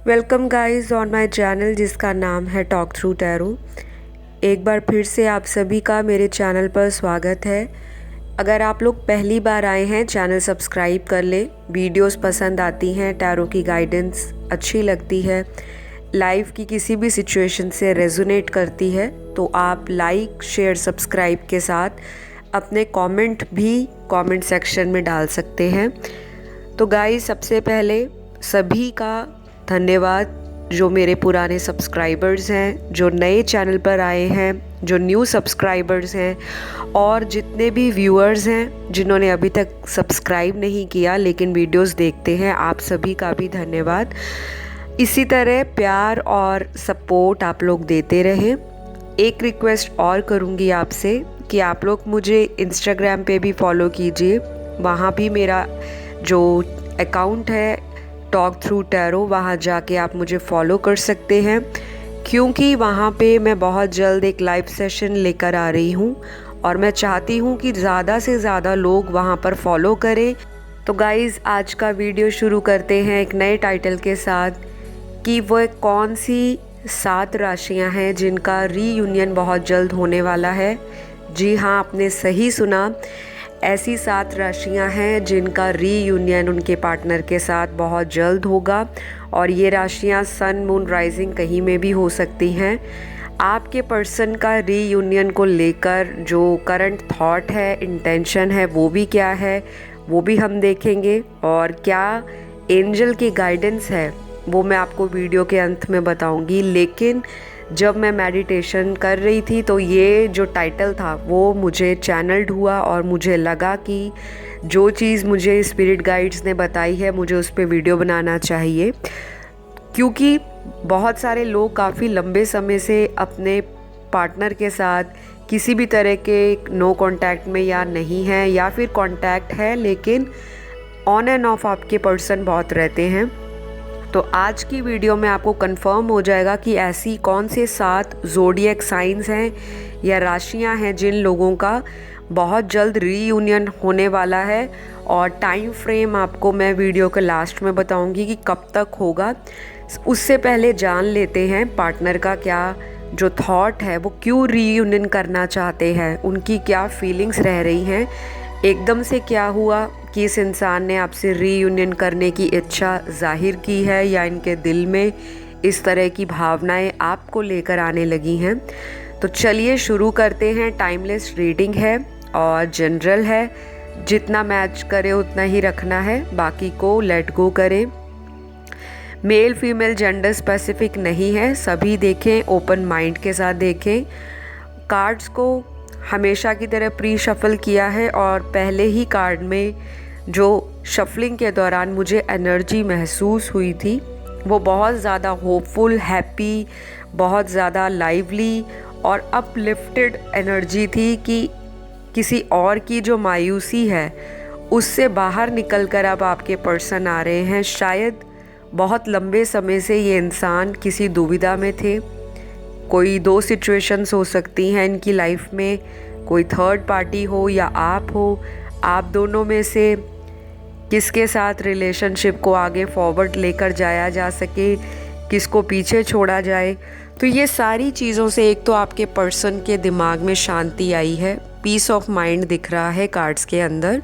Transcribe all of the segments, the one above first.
Welcome guys on my channel जिसका नाम है टॉक थ्रू टैरो। एक बार फिर से आप सभी का मेरे चैनल पर स्वागत है। अगर आप लोग पहली बार आए हैं चैनल सब्सक्राइब कर ले। वीडियोस पसंद आती हैं, टैरो की गाइडेंस अच्छी लगती है, लाइफ की किसी भी सिचुएशन से रेजोनेट करती है तो आप लाइक शेयर सब्सक्राइब के साथ अपने कमेंट भी कमेंट सेक्शन में डाल सकते हैं। तो गाइस सबसे पहले सभी का धन्यवाद जो मेरे पुराने सब्सक्राइबर्स हैं, जो नए चैनल पर आए हैं, जो न्यू सब्सक्राइबर्स हैं और जितने भी व्यूअर्स हैं जिन्होंने अभी तक सब्सक्राइब नहीं किया लेकिन वीडियोस देखते हैं, आप सभी का भी धन्यवाद। इसी तरह प्यार और सपोर्ट आप लोग देते रहें। एक रिक्वेस्ट और करूँगी आपसे कि आप लोग मुझे इंस्टाग्राम पे भी फॉलो कीजिए। वहाँ भी मेरा जो अकाउंट है टॉक थ्रू टैरो, वहाँ जाके आप मुझे फॉलो कर सकते हैं क्योंकि वहाँ पे मैं बहुत जल्द एक लाइव सेशन लेकर आ रही हूँ और मैं चाहती हूँ कि ज़्यादा से ज़्यादा लोग वहाँ पर फॉलो करें। तो गाइज़ आज का वीडियो शुरू करते हैं एक नए टाइटल के साथ कि वो कौन सी 7 राशियाँ हैं जिनका रीयूनियन बहुत जल्द होने वाला है। जी हाँ, आपने सही सुना, ऐसी 7 राशियां हैं जिनका रीयूनियन उनके पार्टनर के साथ बहुत जल्द होगा और ये राशियां सन मून राइजिंग कहीं में भी हो सकती हैं। आपके पर्सन का रीयूनियन को लेकर जो करंट थॉट है, इंटेंशन है, वो भी क्या है वो भी हम देखेंगे और क्या एंजल की गाइडेंस है वो मैं आपको वीडियो के अंत में बताऊंगी। लेकिन जब मैं मेडिटेशन कर रही थी तो ये जो टाइटल था वो मुझे चैनल्ड हुआ और मुझे लगा कि जो चीज़ मुझे स्पिरिट गाइड्स ने बताई है मुझे उस पर वीडियो बनाना चाहिए क्योंकि बहुत सारे लोग काफ़ी लंबे समय से अपने पार्टनर के साथ किसी भी तरह के नो कांटेक्ट में या नहीं है या फिर कांटेक्ट है लेकिन ऑन एंड ऑफ आपके पर्सन बहुत रहते हैं। तो आज की वीडियो में आपको कंफर्म हो जाएगा कि ऐसी कौन से 7 ज़ोडिएक साइंस हैं या राशियां हैं जिन लोगों का बहुत जल्द रीयूनियन होने वाला है और टाइम फ्रेम आपको मैं वीडियो के लास्ट में बताऊंगी कि कब तक होगा। उससे पहले जान लेते हैं पार्टनर का क्या जो थॉट है, वो क्यों रीयूनियन करना चाहते हैं, उनकी क्या फीलिंग्स रह रही हैं, एकदम से क्या हुआ कि इस इंसान ने आपसे रीयूनियन करने की इच्छा जाहिर की है या इनके दिल में इस तरह की भावनाएं आपको लेकर आने लगी हैं। तो चलिए शुरू करते हैं। टाइमलेस रीडिंग है और जनरल है, जितना मैच करे उतना ही रखना है, बाकी को लेट गो करें। मेल फीमेल जेंडर स्पेसिफिक नहीं है, सभी देखें, ओपन माइंड के साथ देखें। कार्ड्स को हमेशा की तरह प्री शफल किया है और पहले ही कार्ड में जो शफलिंग के दौरान मुझे एनर्जी महसूस हुई थी वो बहुत ज़्यादा होपफुल, हैप्पी, बहुत ज़्यादा लाइवली और अपलिफ्टेड एनर्जी थी कि किसी और की जो मायूसी है उससे बाहर निकलकर अब आपके पर्सन आ रहे हैं। शायद बहुत लंबे समय से ये इंसान किसी दुविधा में थे। कोई 2 सिचुएशंस हो सकती हैं इनकी लाइफ में, कोई थर्ड पार्टी हो या आप हो, आप दोनों में से किसके साथ रिलेशनशिप को आगे फॉरवर्ड लेकर जाया जा सके, किसको पीछे छोड़ा जाए। तो ये सारी चीज़ों से एक तो आपके पर्सन के दिमाग में शांति आई है, पीस ऑफ माइंड दिख रहा है कार्ड्स के अंदर।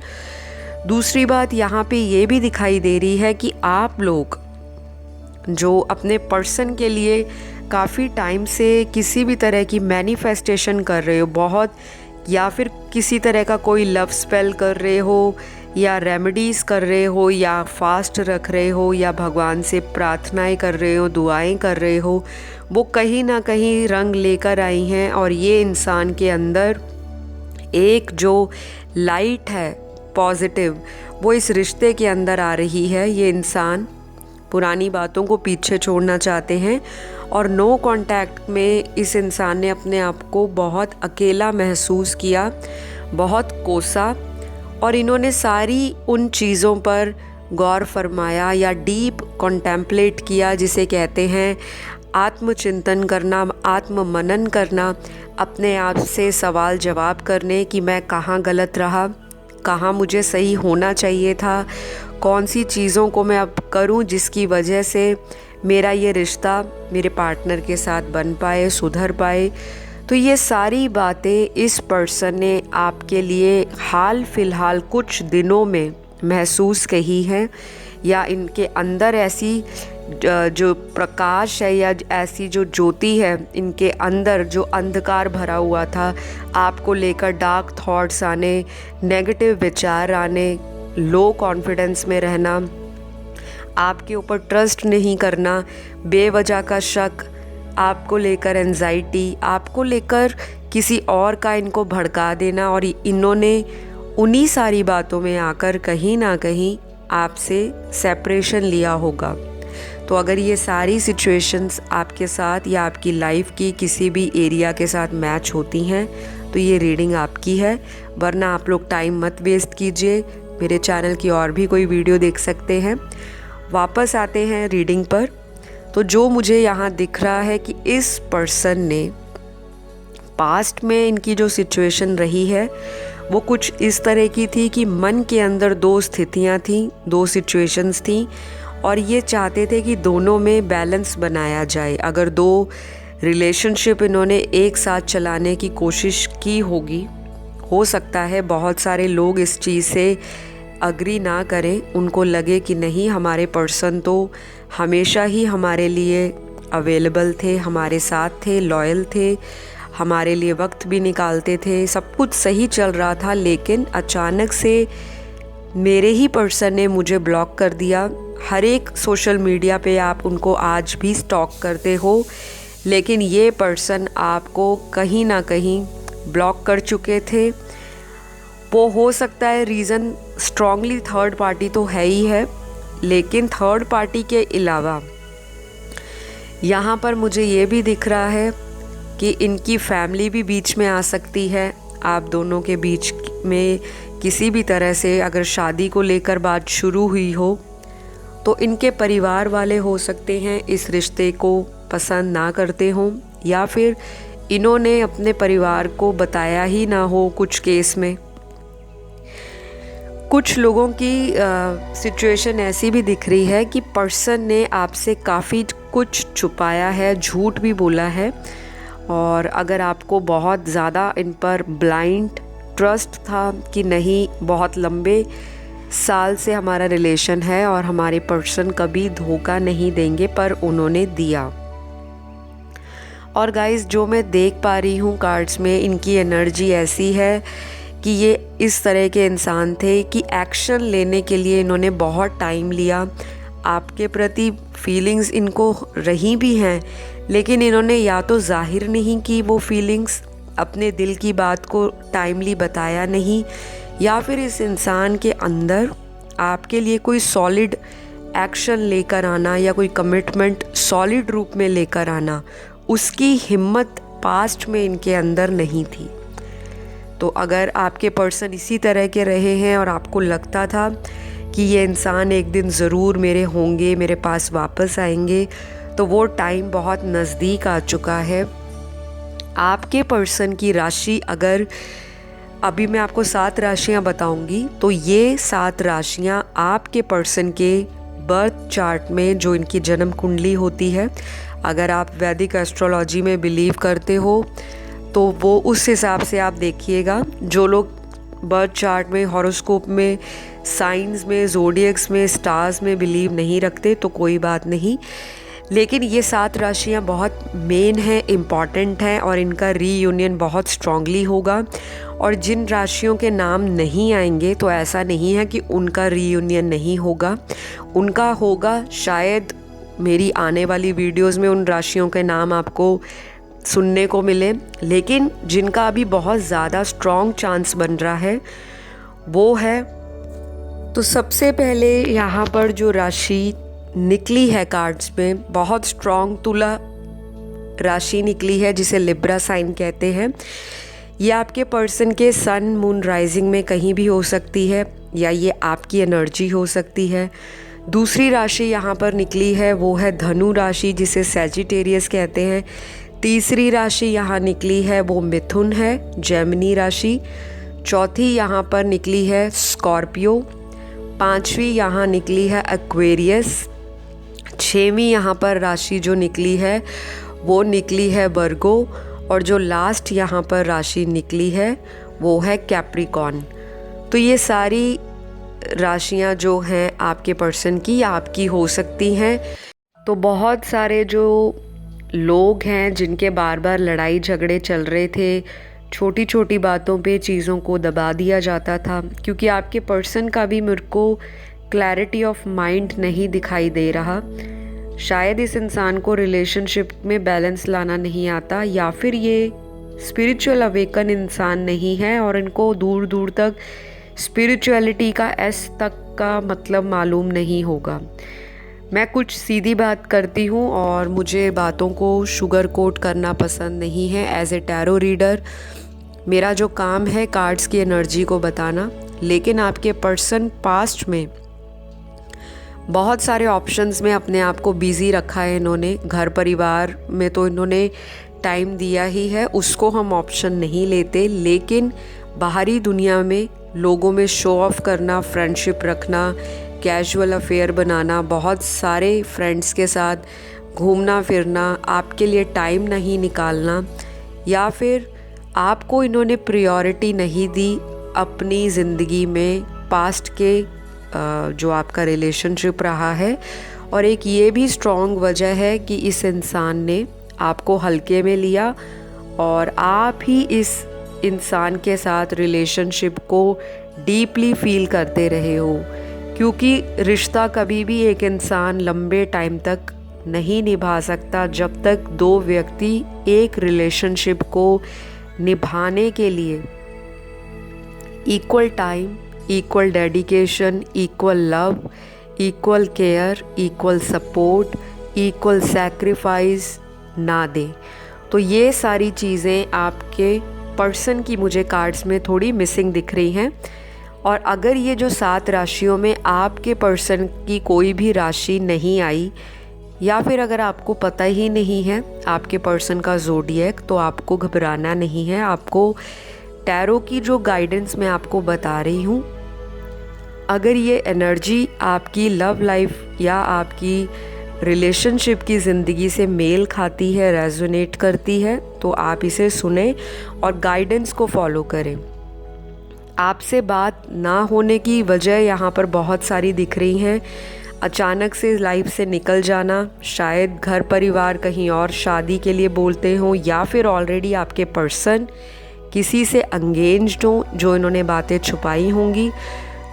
दूसरी बात यहाँ पे ये भी दिखाई दे रही है कि आप लोग जो अपने पर्सन के लिए काफ़ी टाइम से किसी भी तरह की मैनिफेस्टेशन कर रहे हो बहुत, या फिर किसी तरह का कोई लव स्पेल कर रहे हो या रेमेडीज़ कर रहे हो या फास्ट रख रहे हो या भगवान से प्रार्थनाएं कर रहे हो, दुआएं कर रहे हो, वो कहीं ना कहीं रंग लेकर आई हैं और ये इंसान के अंदर एक जो लाइट है पॉजिटिव वो इस रिश्ते के अंदर आ रही है। ये इंसान पुरानी बातों को पीछे छोड़ना चाहते हैं और नो कांटेक्ट में इस इंसान ने अपने आप को बहुत अकेला महसूस किया, बहुत कोसा और इन्होंने सारी उन चीज़ों पर गौर फरमाया या डीप कॉन्टेम्पलेट किया जिसे कहते हैं आत्मचिंतन करना, आत्म मनन करना, अपने आप से सवाल जवाब करने कि मैं कहाँ गलत रहा, कहाँ मुझे सही होना चाहिए था, कौन सी चीज़ों को मैं अब करूं जिसकी वजह से मेरा ये रिश्ता मेरे पार्टनर के साथ बन पाए, सुधर पाए। तो ये सारी बातें इस पर्सन ने आपके लिए हाल फिलहाल कुछ दिनों में महसूस कही हैं, या इनके अंदर ऐसी जो प्रकाश है या ऐसी जो ज्योति है इनके अंदर, जो अंधकार भरा हुआ था, आपको लेकर डार्क थॉट्स आने, नेगेटिव विचार आने, लो कॉन्फिडेंस में रहना, आपके ऊपर ट्रस्ट नहीं करना, बेवजह का शक, आपको लेकर एंजाइटी, आपको लेकर किसी और का इनको भड़का देना, और इन्होंने उन्हीं सारी बातों में आकर कहीं ना कहीं आपसे सेपरेशन लिया होगा। तो अगर ये सारी सिचुएशंस आपके साथ या आपकी लाइफ की किसी भी एरिया के साथ मैच होती हैं तो ये रीडिंग आपकी है, वरना आप लोग टाइम मत वेस्ट कीजिए। मेरे चैनल की और भी कोई वीडियो देख सकते हैं। वापस आते हैं रीडिंग पर। तो जो मुझे यहाँ दिख रहा है कि इस पर्सन ने पास्ट में इनकी जो सिचुएशन रही है वो कुछ इस तरह की थी कि मन के अंदर दो स्थितियाँ थीं, दो सिचुएशंस थीं, और ये चाहते थे कि दोनों में बैलेंस बनाया जाए। अगर दो रिलेशनशिप इन्होंने एक साथ चलाने की कोशिश की होगी, हो सकता है बहुत सारे लोग इस चीज़ से अग्री ना करें, उनको लगे कि नहीं, हमारे पर्सन तो हमेशा ही हमारे लिए अवेलेबल थे, हमारे साथ थे, लॉयल थे, हमारे लिए वक्त भी निकालते थे, सब कुछ सही चल रहा था, लेकिन अचानक से मेरे ही पर्सन ने मुझे ब्लॉक कर दिया। हर एक सोशल मीडिया पे आप उनको आज भी स्टॉक करते हो, लेकिन ये पर्सन आपको कहीं ना कहीं ब्लॉक कर चुके थे। वो हो सकता है रीज़न स्ट्रांगली थर्ड पार्टी तो है ही है, लेकिन थर्ड पार्टी के अलावा यहाँ पर मुझे ये भी दिख रहा है कि इनकी फैमिली भी बीच में आ सकती है। आप दोनों के बीच में किसी भी तरह से अगर शादी को लेकर बात शुरू हुई हो तो इनके परिवार वाले हो सकते हैं इस रिश्ते को पसंद ना करते हों, या फिर इन्होंने अपने परिवार को बताया ही ना हो। कुछ केस में कुछ लोगों की सिचुएशन ऐसी भी दिख रही है कि पर्सन ने आपसे काफ़ी कुछ छुपाया है, झूठ भी बोला है, और अगर आपको बहुत ज़्यादा इन पर ब्लाइंड ट्रस्ट था कि नहीं, बहुत लंबे साल से हमारा रिलेशन है और हमारे पर्सन कभी धोखा नहीं देंगे, पर उन्होंने दिया। और गाइस, जो मैं देख पा रही हूँ कार्ड्स में, इनकी एनर्जी ऐसी है कि ये इस तरह के इंसान थे कि एक्शन लेने के लिए इन्होंने बहुत टाइम लिया। आपके प्रति फीलिंग्स इनको रही भी हैं, लेकिन इन्होंने या तो जाहिर नहीं की वो फीलिंग्स, अपने दिल की बात को टाइमली बताया नहीं, या फिर इस इंसान के अंदर आपके लिए कोई सॉलिड एक्शन लेकर आना या कोई कमिटमेंट सॉलिड रूप में लेकर आना, उसकी हिम्मत पास्ट में इनके अंदर नहीं थी। तो अगर आपके पर्सन इसी तरह के रहे हैं और आपको लगता था कि ये इंसान एक दिन ज़रूर मेरे होंगे, मेरे पास वापस आएंगे, तो वो टाइम बहुत नज़दीक आ चुका है। आपके पर्सन की राशि, अगर अभी मैं आपको 7 राशियाँ बताऊंगी, तो ये 7 राशियाँ आपके पर्सन के बर्थ चार्ट में, जो इनकी जन्म कुंडली होती है, अगर आप वैदिक एस्ट्रोलॉजी में बिलीव करते हो तो वो उस हिसाब से आप देखिएगा। जो लोग बर्थ चार्ट में, हॉरोस्कोप में, साइंस में, ज़ोडिएक्स में, स्टार्स में बिलीव नहीं रखते तो कोई बात नहीं, लेकिन ये 7 राशियाँ बहुत मेन हैं, इम्पॉर्टेंट हैं, और इनका रीयूनियन बहुत स्ट्रांगली होगा। और जिन राशियों के नाम नहीं आएंगे तो ऐसा नहीं है कि उनका रीयूनियन नहीं होगा, उनका होगा। शायद मेरी आने वाली वीडियोस में उन राशियों के नाम आपको सुनने को मिले, लेकिन जिनका अभी बहुत ज़्यादा स्ट्रॉन्ग चांस बन रहा है वो है, तो सबसे पहले यहाँ पर जो राशि निकली है कार्ड्स में, बहुत स्ट्रॉन्ग तुला राशि निकली है, जिसे लिब्रा साइन कहते हैं। ये आपके पर्सन के सन, मून, राइजिंग में कहीं भी हो सकती है, या ये आपकी एनर्जी हो सकती है। दूसरी राशि यहाँ पर निकली है वो है धनु राशि, जिसे सैजिटेरियस कहते हैं। तीसरी राशि यहाँ निकली है वो मिथुन है, जेमिनी राशि। चौथी यहाँ पर निकली है स्कॉर्पियो। पांचवी यहाँ निकली है एक्वेरियस। 6वीं यहाँ पर राशि जो निकली है वो निकली है वर्गो, और जो लास्ट यहाँ पर राशि निकली है वो है कैप्रिकॉर्न। तो ये सारी राशियाँ जो हैं आपके पर्सन की आपकी हो सकती हैं। तो बहुत सारे जो लोग हैं जिनके बार बार लड़ाई झगड़े चल रहे थे, छोटी छोटी बातों पे चीज़ों को दबा दिया जाता था, क्योंकि आपके पर्सन का भी मेरे को क्लैरिटी ऑफ माइंड नहीं दिखाई दे रहा। शायद इस इंसान को रिलेशनशिप में बैलेंस लाना नहीं आता, या फिर ये स्पिरिचुअल अवेकन इंसान नहीं है और इनको दूर दूर तक स्पिरिचुअलिटी का एस तक का मतलब मालूम नहीं होगा। मैं कुछ सीधी बात करती हूँ और मुझे बातों को शुगर कोट करना पसंद नहीं है। एज ए टैरो रीडर मेरा जो काम है कार्ड्स की एनर्जी को बताना, लेकिन आपके पर्सन पास्ट में बहुत सारे ऑप्शंस में अपने आप को बिज़ी रखा है इन्होंने। घर परिवार में तो इन्होंने टाइम दिया ही है, उसको हम ऑप्शन नहीं लेते, लेकिन बाहरी दुनिया में लोगों में शो ऑफ करना, फ्रेंडशिप रखना, कैजुअल अफेयर बनाना, बहुत सारे फ्रेंड्स के साथ घूमना फिरना, आपके लिए टाइम नहीं निकालना, या फिर आपको इन्होंने प्रायोरिटी नहीं दी अपनी ज़िंदगी में पास्ट के जो आपका रिलेशनशिप रहा है। और एक ये भी स्ट्रॉन्ग वजह है कि इस इंसान ने आपको हल्के में लिया और आप ही इस इंसान के साथ रिलेशनशिप को डीपली फील करते रहे हो, क्योंकि रिश्ता कभी भी एक इंसान लंबे टाइम तक नहीं निभा सकता जब तक दो व्यक्ति एक रिलेशनशिप को निभाने के लिए equal time, equal dedication, equal love, equal care, equal support, equal sacrifice ना दे। तो ये सारी चीज़ें आपके पर्सन की मुझे कार्ड्स में थोड़ी मिसिंग दिख रही हैं। और अगर ये जो 7 राशियों में आपके पर्सन की कोई भी राशि नहीं आई, या फिर अगर आपको पता ही नहीं है आपके पर्सन का ज़ोडिएक, तो आपको घबराना नहीं है। आपको टैरो की जो गाइडेंस मैं आपको बता रही हूँ, अगर ये एनर्जी आपकी लव लाइफ या आपकी रिलेशनशिप की ज़िंदगी से मेल खाती है, रेजोनेट करती है, तो आप इसे सुने और गाइडेंस को फॉलो करें। आपसे बात ना होने की वजह यहाँ पर बहुत सारी दिख रही हैं। अचानक से लाइफ से निकल जाना, शायद घर परिवार कहीं और शादी के लिए बोलते हों, या फिर ऑलरेडी आपके पर्सन किसी से एंगेज्ड हों जो इन्होंने बातें छुपाई होंगी।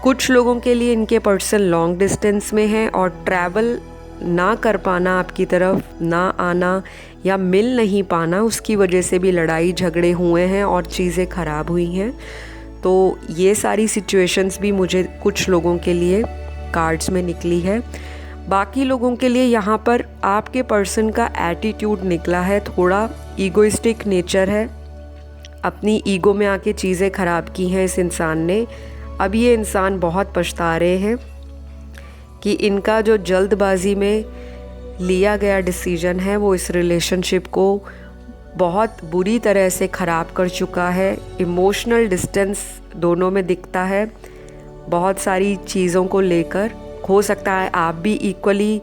कुछ लोगों के लिए इनके पर्सन लॉन्ग डिस्टेंस में हैं और ट्रैवल ना कर पाना, आपकी तरफ ना आना या मिल नहीं पाना, उसकी वजह से भी लड़ाई झगड़े हुए हैं और चीज़ें ख़राब हुई हैं। तो ये सारी सिचुएशंस भी मुझे कुछ लोगों के लिए कार्ड्स में निकली है। बाकी लोगों के लिए यहाँ पर आपके पर्सन का एटीट्यूड निकला है, थोड़ा ईगोइस्टिक नेचर है, अपनी ईगो में आके चीज़ें ख़राब की हैं इस इंसान ने। अब ये इंसान बहुत पछता रहे हैं कि इनका जो जल्दबाजी में लिया गया डिसीजन है वो इस रिलेशनशिप को बहुत बुरी तरह से ख़राब कर चुका है। इमोशनल डिस्टेंस दोनों में दिखता है, बहुत सारी चीज़ों को लेकर। हो सकता है आप भी इक्वली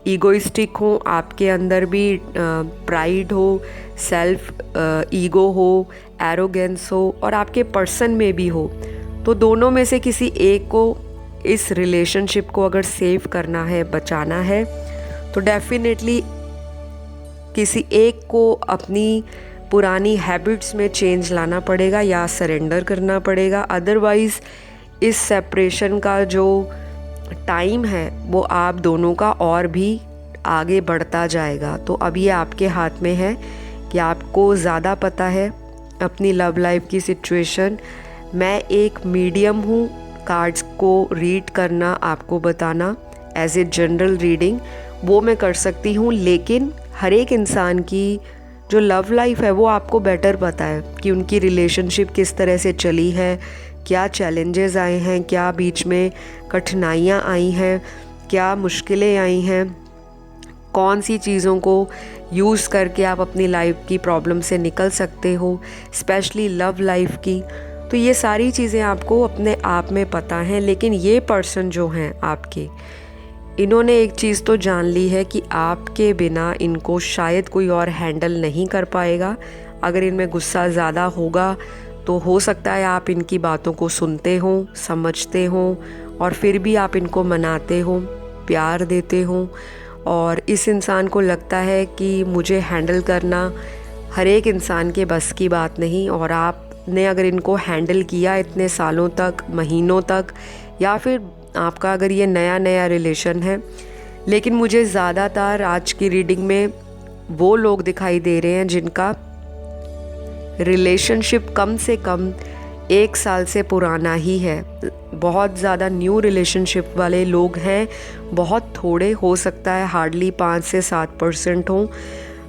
ईगोइस्टिक हो, आपके अंदर भी प्राइड हो, सेल्फ ईगो हो, एरोगेंस हो, और आपके पर्सन में भी हो। तो दोनों में से किसी एक को इस रिलेशनशिप को अगर सेव करना है, बचाना है, तो डेफिनेटली किसी एक को अपनी पुरानी हैबिट्स में चेंज लाना पड़ेगा या सरेंडर करना पड़ेगा। अदरवाइज़ इस सेपरेशन का जो टाइम है वो आप दोनों का और भी आगे बढ़ता जाएगा। तो अब ये आपके हाथ में है कि आपको ज़्यादा पता है अपनी लव लाइफ की सिचुएशन। मैं एक मीडियम हूँ, कार्ड्स को रीड करना, आपको बताना एज ए जनरल रीडिंग वो मैं कर सकती हूँ, लेकिन हर एक इंसान की जो लव लाइफ है वो आपको बेटर पता है कि उनकी रिलेशनशिप किस तरह से चली है, क्या चैलेंजेस आए हैं, क्या बीच में कठिनाइयाँ आई हैं, क्या मुश्किलें आई हैं, कौन सी चीज़ों को यूज़ करके आप अपनी लाइफ की प्रॉब्लम से निकल सकते हो, स्पेशली लव लाइफ की। तो ये सारी चीज़ें आपको अपने आप में पता हैं। लेकिन ये पर्सन जो हैं आपके, इन्होंने एक चीज़ तो जान ली है कि आपके बिना इनको शायद कोई और हैंडल नहीं कर पाएगा। अगर इनमें गुस्सा ज़्यादा होगा तो हो सकता है आप इनकी बातों को सुनते हो, समझते हो और फिर भी आप इनको मनाते हो, प्यार देते हो। और इस इंसान को लगता है कि मुझे हैंडल करना हर एक इंसान के बस की बात नहीं, और आपने अगर इनको हैंडल किया इतने सालों तक, महीनों तक, या फिर आपका अगर ये नया नया रिलेशन है। लेकिन मुझे ज़्यादातर आज की रीडिंग में वो लोग दिखाई दे रहे हैं जिनका रिलेशनशिप कम से कम 1 साल से पुराना ही है। बहुत ज़्यादा न्यू रिलेशनशिप वाले लोग हैं, बहुत थोड़े, हो सकता है हार्डली 5 से 7% हों।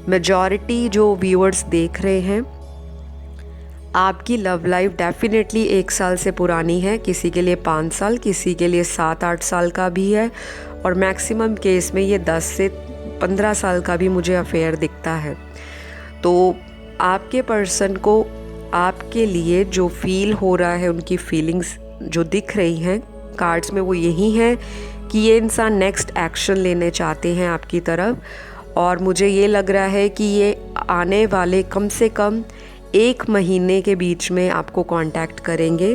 मेजॉरिटी जो व्यूअर्स देख रहे हैं, आपकी लव लाइफ डेफिनेटली 1 साल से पुरानी है। किसी के लिए 5 साल, किसी के लिए 7-8 साल का भी है, और मैक्सिमम केस में ये 10 से 15 साल का भी मुझे अफेयर दिखता है। तो आपके पर्सन को आपके लिए जो फील हो रहा है, उनकी फीलिंग्स जो दिख रही हैं कार्ड्स में, वो यही हैं कि ये इंसान नेक्स्ट एक्शन लेने चाहते हैं आपकी तरफ। और मुझे ये लग रहा है कि ये आने वाले कम से कम 1 महीने के बीच में आपको कांटेक्ट करेंगे।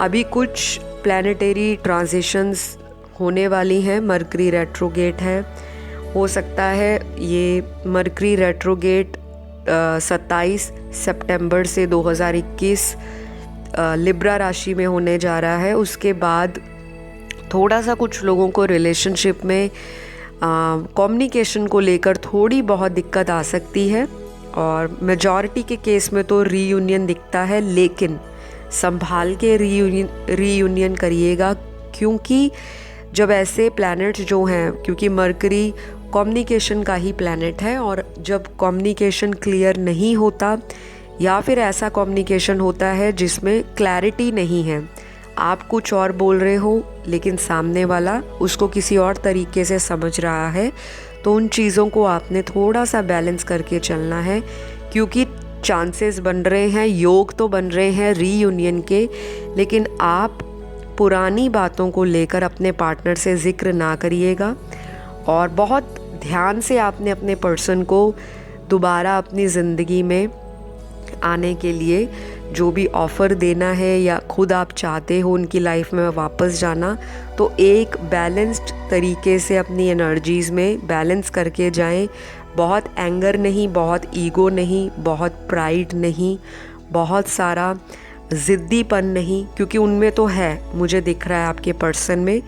अभी कुछ प्लैनेटरी ट्रांजिशंस होने वाली हैं। मरकरी रेट्रोगेट है, हो सकता है ये मरकरी रेट्रोगेट 27 सितंबर से 2021 लिब्रा राशि में होने जा रहा है। उसके बाद थोड़ा सा कुछ लोगों को रिलेशनशिप में कम्युनिकेशन को लेकर थोड़ी बहुत दिक्कत आ सकती है, और मेजॉरिटी के केस में तो रीयूनियन दिखता है। लेकिन संभाल के रीयूनियन करिएगा, क्योंकि जब ऐसे प्लैनेट्स जो हैं, क्योंकि मरकरी कम्युनिकेशन का ही प्लैनेट है, और जब कम्युनिकेशन क्लियर नहीं होता या फिर ऐसा कम्युनिकेशन होता है जिसमें क्लैरिटी नहीं है, आप कुछ और बोल रहे हो लेकिन सामने वाला उसको किसी और तरीके से समझ रहा है, तो उन चीज़ों को आपने थोड़ा सा बैलेंस करके चलना है। क्योंकि चांसेस बन रहे हैं, योग तो बन रहे हैं रीयूनियन के, लेकिन आप पुरानी बातों को लेकर अपने पार्टनर से जिक्र ना करिएगा, और बहुत ध्यान से आपने अपने पर्सन को दोबारा अपनी ज़िंदगी में आने के लिए जो भी ऑफ़र देना है, या खुद आप चाहते हो उनकी लाइफ में वापस जाना, तो एक बैलेंस्ड तरीके से अपनी एनर्जीज़ में बैलेंस करके जाएं। बहुत एंगर नहीं, बहुत ईगो नहीं, बहुत प्राइड नहीं, बहुत सारा ज़िद्दीपन नहीं, क्योंकि उनमें तो है, मुझे दिख रहा है आपके पर्सन में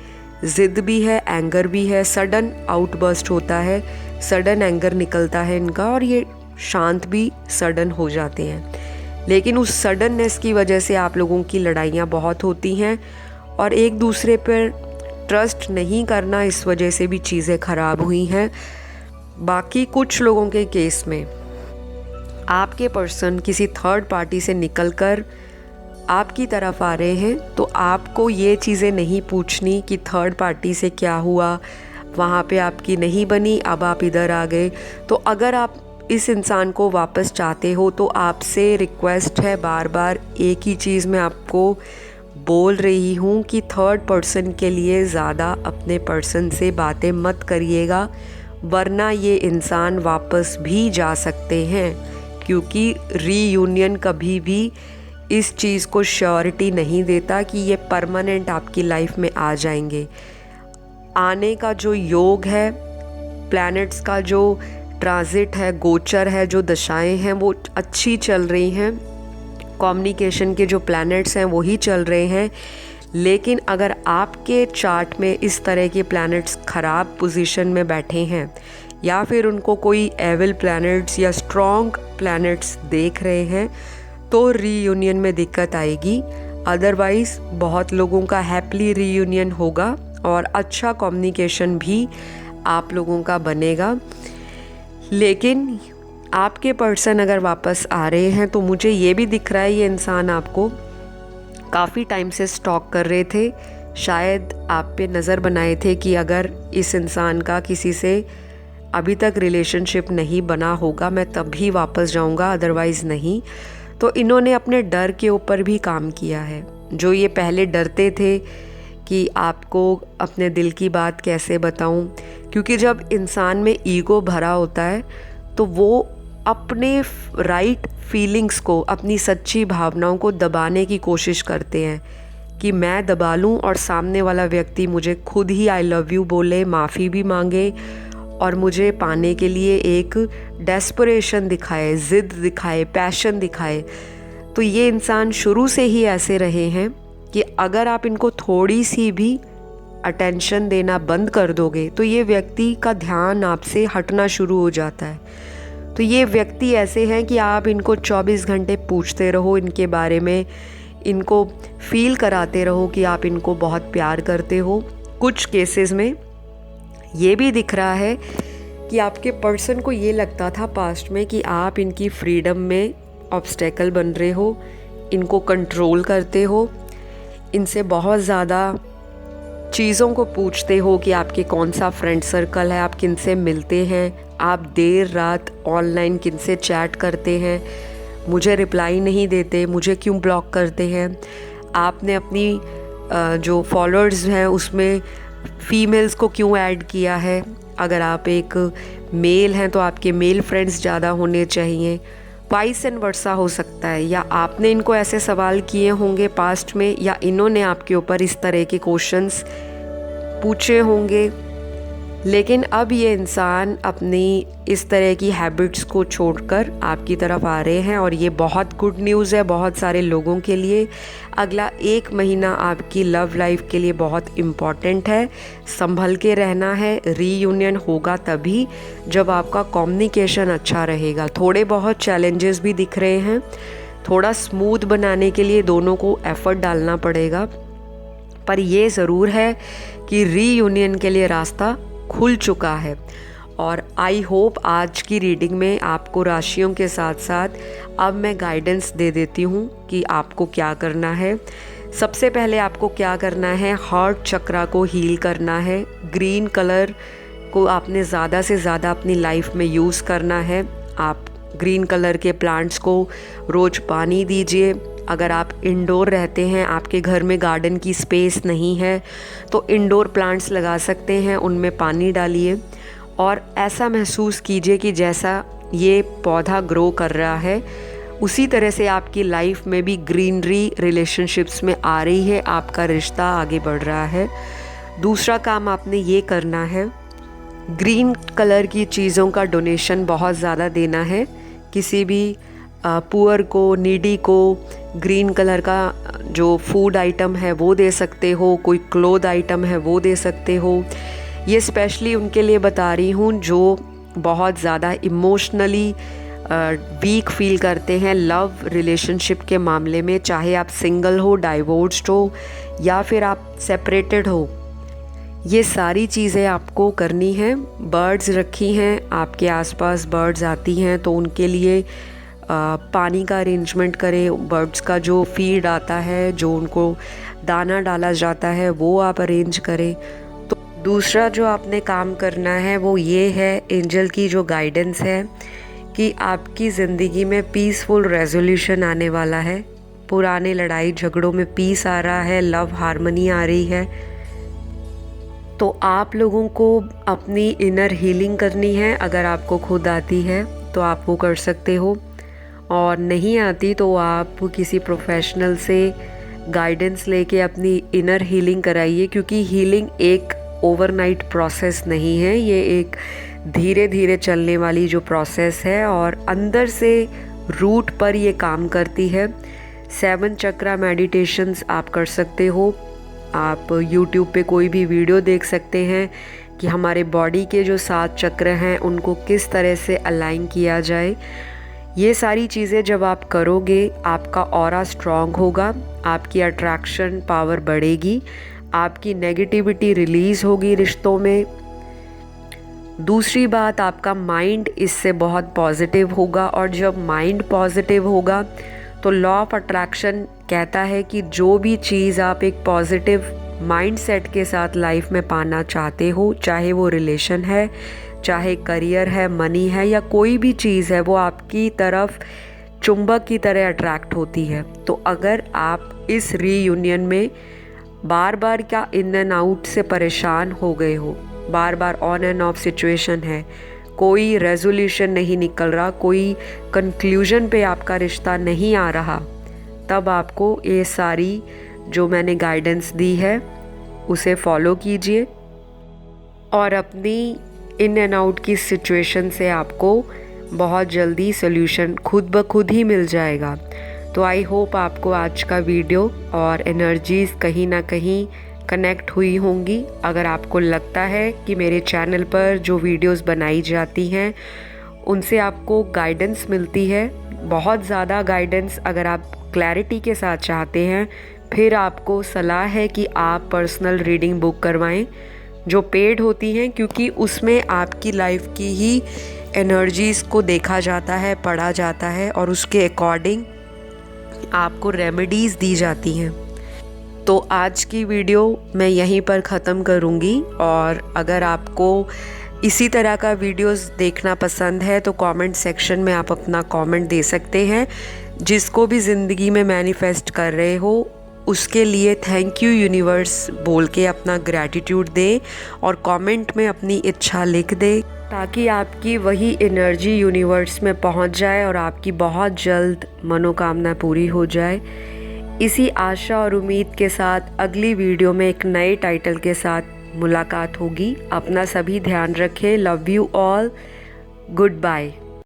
ज़िद भी है, एंगर भी है। सडन आउटबर्स्ट होता है, सडन एंगर निकलता है इनका, और ये शांत भी सडन हो जाते हैं। लेकिन उस सडननेस की वजह से आप लोगों की लड़ाइयाँ बहुत होती हैं, और एक दूसरे पर ट्रस्ट नहीं करना, इस वजह से भी चीज़ें ख़राब हुई हैं। बाकी कुछ लोगों के केस में आपके पर्सन किसी थर्ड पार्टी से निकलकर आपकी तरफ आ रहे हैं, तो आपको ये चीज़ें नहीं पूछनी कि थर्ड पार्टी से क्या हुआ, वहाँ पे आपकी नहीं बनी, अब आप इधर आ गए। तो अगर आप इस इंसान को वापस चाहते हो, तो आपसे रिक्वेस्ट है, बार बार एक ही चीज़ मैं आपको बोल रही हूँ कि थर्ड पर्सन के लिए ज़्यादा अपने पर्सन से बातें मत करिएगा, वरना ये इंसान वापस भी जा सकते हैं। क्योंकि रीयूनियन कभी भी इस चीज़ को श्योरिटी नहीं देता कि ये परमानेंट आपकी लाइफ में आ जाएंगे। आने का जो योग है, प्लैनेट्स का जो ट्रांजिट है, गोचर है, जो दशाएं हैं वो अच्छी चल रही हैं, कम्युनिकेशन के जो प्लैनेट्स हैं वही चल रहे हैं। लेकिन अगर आपके चार्ट में इस तरह के प्लैनेट्स ख़राब पोजीशन में बैठे हैं, या फिर उनको कोई एविल प्लैनेट्स या स्ट्रॉन्ग प्लैनेट्स देख रहे हैं, तो रीयूनियन में दिक्कत आएगी। अदरवाइज़ बहुत लोगों का हैप्पली रीयूनियन होगा, और अच्छा कम्युनिकेशन भी आप लोगों का बनेगा। लेकिन आपके पर्सन अगर वापस आ रहे हैं, तो मुझे ये भी दिख रहा है ये इंसान आपको काफ़ी टाइम से स्टॉक कर रहे थे। शायद आप पे नज़र बनाए थे कि अगर इस इंसान का किसी से अभी तक रिलेशनशिप नहीं बना होगा, मैं तभी वापस जाऊंगा, अदरवाइज़ नहीं। तो इन्होंने अपने डर के ऊपर भी काम किया है। जो ये पहले डरते थे कि आपको अपने दिल की बात कैसे बताऊं, क्योंकि जब इंसान में ईगो भरा होता है तो वो अपने राइट फीलिंग्स को, अपनी सच्ची भावनाओं को दबाने की कोशिश करते हैं कि मैं दबा लूं और सामने वाला व्यक्ति मुझे खुद ही आई लव यू बोले, माफ़ी भी मांगे और मुझे पाने के लिए एक डेस्परेशन दिखाए, ज़िद दिखाए, पैशन दिखाए। तो ये इंसान शुरू से ही ऐसे रहे हैं कि अगर आप इनको थोड़ी सी भी अटेंशन देना बंद कर दोगे तो ये व्यक्ति का ध्यान आपसे हटना शुरू हो जाता है। तो ये व्यक्ति ऐसे हैं कि आप इनको 24 घंटे पूछते रहो इनके बारे में, इनको फील कराते रहो कि आप इनको बहुत प्यार करते हो। कुछ केसेस में ये भी दिख रहा है कि आपके पर्सन को ये लगता था पास्ट में कि आप इनकी फ्रीडम में ऑब्स्टेकल बन रहे हो, इनको कंट्रोल करते हो, इनसे बहुत ज़्यादा चीज़ों को पूछते हो कि आपके कौन सा फ्रेंड सर्कल है, आप किन से मिलते हैं, आप देर रात ऑनलाइन किन से चैट करते हैं, मुझे रिप्लाई नहीं देते, मुझे क्यों ब्लॉक करते हैं। आपने अपनी जो फॉलोअर्स हैं उसमें फ़ीमेल्स को क्यों ऐड किया है। अगर आप एक मेल हैं तो आपके मेल फ्रेंड्स ज़्यादा होने चाहिए। वाइस एंड वर्सा हो सकता है, या आपने इनको ऐसे सवाल किए होंगे पास्ट में, या इन्होंने आपके ऊपर इस तरह के क्वेश्चंस पूछे होंगे। लेकिन अब ये इंसान अपनी इस तरह की हैबिट्स को छोड़कर आपकी तरफ आ रहे हैं और ये बहुत गुड न्यूज़ है बहुत सारे लोगों के लिए। अगला 1 महीना आपकी लव लाइफ के लिए बहुत इम्पॉर्टेंट है, संभल के रहना है। रीयूनियन होगा तभी जब आपका कम्युनिकेशन अच्छा रहेगा। थोड़े बहुत चैलेंजेस भी दिख रहे हैं, थोड़ा स्मूथ बनाने के लिए दोनों को एफ़र्ट डालना पड़ेगा, पर ये ज़रूर है कि रीयूनियन के लिए रास्ता खुल चुका है। और आई होप आज की रीडिंग में आपको राशियों के साथ साथ अब मैं गाइडेंस दे देती हूँ कि आपको क्या करना है। सबसे पहले आपको क्या करना है, हार्ट चक्रा को हील करना है। ग्रीन कलर को आपने ज़्यादा से ज़्यादा अपनी लाइफ में यूज़ करना है। आप ग्रीन कलर के प्लांट्स को रोज़ पानी दीजिए। अगर आप इंडोर रहते हैं, आपके घर में गार्डन की स्पेस नहीं है, तो इंडोर प्लांट्स लगा सकते हैं, उनमें पानी डालिए और ऐसा महसूस कीजिए कि जैसा ये पौधा ग्रो कर रहा है उसी तरह से आपकी लाइफ में भी ग्रीनरी रिलेशनशिप्स में आ रही है, आपका रिश्ता आगे बढ़ रहा है। दूसरा काम आपने ये करना है, ग्रीन कलर की चीज़ों का डोनेशन बहुत ज़्यादा देना है। किसी भी पुअर को, नीडी को ग्रीन कलर का जो फूड आइटम है वो दे सकते हो, कोई क्लोथ आइटम है वो दे सकते हो। ये स्पेशली उनके लिए बता रही हूँ जो बहुत ज़्यादा इमोशनली वीक फील करते हैं लव रिलेशनशिप के मामले में, चाहे आप सिंगल हो, डाइवोर्स्ड हो या फिर आप सेपरेटेड हो। ये सारी चीज़ें आपको करनी है। बर्ड्स रखी हैं, आपके आसपास बर्ड्स आती हैं तो उनके लिए पानी का अरेंजमेंट करें। बर्ड्स का जो फीड आता है, जो उनको दाना डाला जाता है, वो आप अरेंज करें। तो दूसरा जो आपने काम करना है वो ये है, एंजल की जो गाइडेंस है कि आपकी ज़िंदगी में पीसफुल रेजोल्यूशन आने वाला है। पुराने लड़ाई झगड़ों में पीस आ रहा है, लव हार्मनी आ रही है। तो आप लोगों को अपनी इनर हीलिंग करनी है। अगर आपको खुद आती है तो आप वो कर सकते हो, और नहीं आती तो आप किसी प्रोफेशनल से गाइडेंस लेके अपनी इनर हीलिंग कराइए, क्योंकि हीलिंग एक ओवरनाइट प्रोसेस नहीं है, ये एक धीरे धीरे चलने वाली जो प्रोसेस है और अंदर से रूट पर ये काम करती है। 7 चक्रा मेडिटेशंस आप कर सकते हो। आप YouTube पे कोई भी वीडियो देख सकते हैं कि हमारे बॉडी के जो 7 चक्र हैं उनको किस तरह से अलाइन किया जाए। ये सारी चीज़ें जब आप करोगे आपका ऑरा स्ट्रॉन्ग होगा, आपकी अट्रैक्शन पावर बढ़ेगी, आपकी नेगेटिविटी रिलीज़ होगी रिश्तों में। दूसरी बात, आपका माइंड इससे बहुत पॉजिटिव होगा, और जब माइंड पॉजिटिव होगा तो लॉ ऑफ अट्रैक्शन कहता है कि जो भी चीज़ आप एक पॉजिटिव माइंड सेट के साथ लाइफ में पाना चाहते हो, चाहे वो रिलेशन है, चाहे करियर है, मनी है, या कोई भी चीज़ है, वो आपकी तरफ चुंबक की तरह अट्रैक्ट होती है। तो अगर आप इस रीयूनियन में बार बार क्या इन एंड आउट से परेशान हो गए हो, बार बार ऑन एंड ऑफ सिचुएशन है, कोई रेजोल्यूशन नहीं निकल रहा, कोई कंक्लूजन पे आपका रिश्ता नहीं आ रहा, तब आपको ये सारी जो मैंने गाइडेंस दी है उसे फॉलो कीजिए और अपनी इन एंड आउट की सिचुएशन से आपको बहुत जल्दी सोल्यूशन खुद ब खुद ही मिल जाएगा। तो आई होप आपको आज का वीडियो और एनर्जीज़ कहीं ना कहीं कनेक्ट हुई होंगी। अगर आपको लगता है कि मेरे चैनल पर जो वीडियोस बनाई जाती हैं उनसे आपको गाइडेंस मिलती है, बहुत ज़्यादा गाइडेंस, अगर आप क्लैरिटी के साथ चाहते हैं, फिर आपको सलाह है कि आप पर्सनल रीडिंग बुक करवाएं जो पेड होती हैं, क्योंकि उसमें आपकी लाइफ की ही एनर्जीज़ को देखा जाता है, पढ़ा जाता है और उसके अकॉर्डिंग आपको रेमेडीज़ दी जाती हैं। तो आज की वीडियो मैं यहीं पर ख़त्म करूँगी और अगर आपको इसी तरह का वीडियोस देखना पसंद है तो कमेंट सेक्शन में आप अपना कमेंट दे सकते हैं। जिसको भी ज़िंदगी में मैनिफेस्ट कर रहे हो उसके लिए थैंक यू यूनिवर्स बोल के अपना ग्रैटिट्यूड दें और कमेंट में अपनी इच्छा लिख दें, ताकि आपकी वही एनर्जी यूनिवर्स में पहुंच जाए और आपकी बहुत जल्द मनोकामना पूरी हो जाए। इसी आशा और उम्मीद के साथ अगली वीडियो में एक नए टाइटल के साथ मुलाकात होगी। अपना सभी ध्यान रखें। Love you all. Good bye.